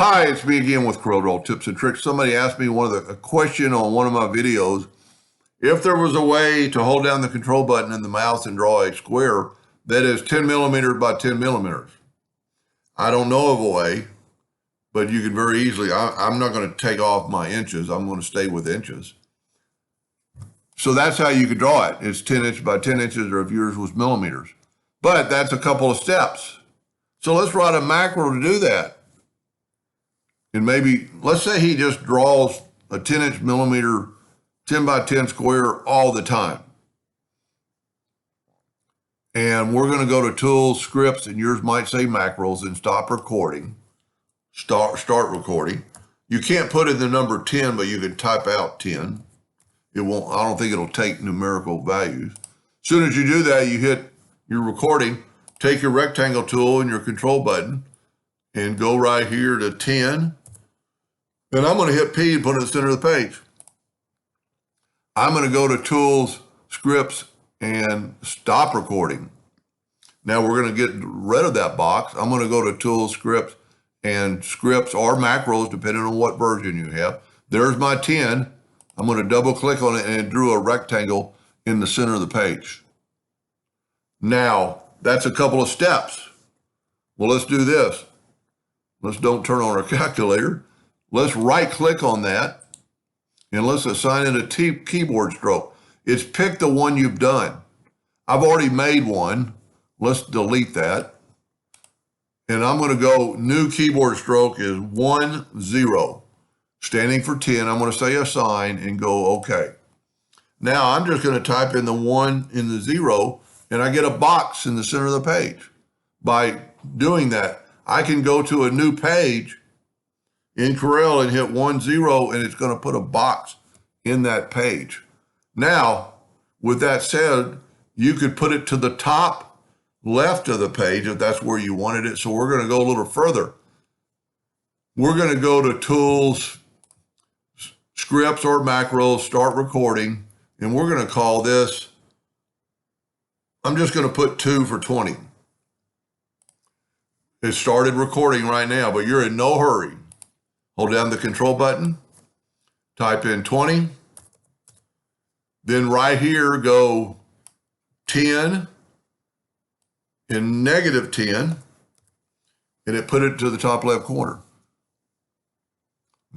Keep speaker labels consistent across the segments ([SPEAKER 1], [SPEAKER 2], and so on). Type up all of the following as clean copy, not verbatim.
[SPEAKER 1] Hi, it's me again with CorelDraw Tips and Tricks. Somebody asked me a question on one of my videos. If there was a way to hold down the control button in the mouse and draw a square that is 10 millimeters by 10 millimeters. I don't know of a way, but you can very easily, I'm not going to take off my inches. I'm going to stay with inches. So that's how you could draw it. It's 10 inches by 10 inches, or if yours was millimeters. But that's a couple of steps. So let's write a macro to do that. And maybe, let's say he just draws a 10-inch millimeter, 10 by 10 square all the time. And we're going to go to Tools, Scripts, and yours might say Macros, and stop recording. Start recording. You can't put in the number 10, but you can type out 10. It won't, I don't think it'll take numerical values. As soon as you do that, you hit your recording, take your rectangle tool and your control button, and go right here to 10. And I'm going to hit P and put it in the center of the page. I'm going to go to Tools, Scripts, and stop recording. Now we're going to get rid of that box. I'm going to go to Tools, Scripts, and Scripts or Macros, depending on what version you have. There's my 10. I'm going to double click on it, and it drew a rectangle in the center of the page. Now, that's a couple of steps. Well, let's do this. Let's don't turn on our calculator. Let's right click on that, and let's assign it a keyboard stroke. It's pick the one you've done. I've already made one. Let's delete that. And I'm going to go, new keyboard stroke is 1, 0. Standing for 10, I'm going to say assign and go OK. Now I'm just going to type in the 1 and the 0, and I get a box in the center of the page. By doing that, I can go to a new page in Corel and hit 1, 0, and it's going to put a box in that page. Now, with that said, you could put it to the top left of the page if that's where you wanted it. So we're going to go a little further. We're going to go to Tools, Scripts, or Macros, start recording, and we're going to call this, I'm just going to put 2 for 20. It started recording right now, but you're in no hurry. Hold down the control button, type in 20, then right here go 10 and negative 10, and it put it to the top left corner.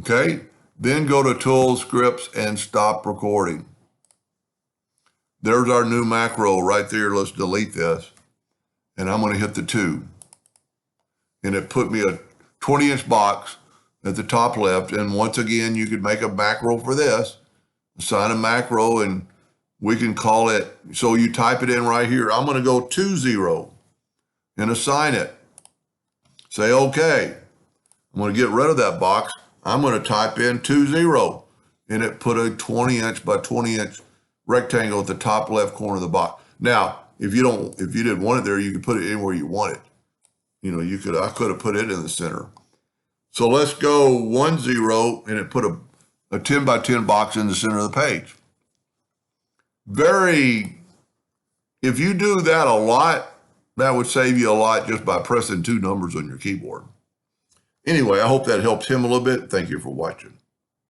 [SPEAKER 1] Okay, then go to Tools, Scripts, and stop recording. There's our new macro right there. Let's delete this, and I'm going to hit the 2. And it put me a 20-inch box at the top left. And once again, you could make a macro for this, assign a macro, and we can call it, so you type it in right here. I'm going to go 2, 0 and assign it. Say OK. I'm going to get rid of that box. I'm going to type in 2, 0, and it put a 20-inch by 20-inch rectangle at the top left corner of the box. Now, if you didn't want it there, you could put it anywhere you want it. You know, I could have put it in the center. So let's go 1, 0, and it put a 10 by 10 box in the center of the page. If you do that a lot, that would save you a lot just by pressing 2 numbers on your keyboard. Anyway, I hope that helps him a little bit. Thank you for watching.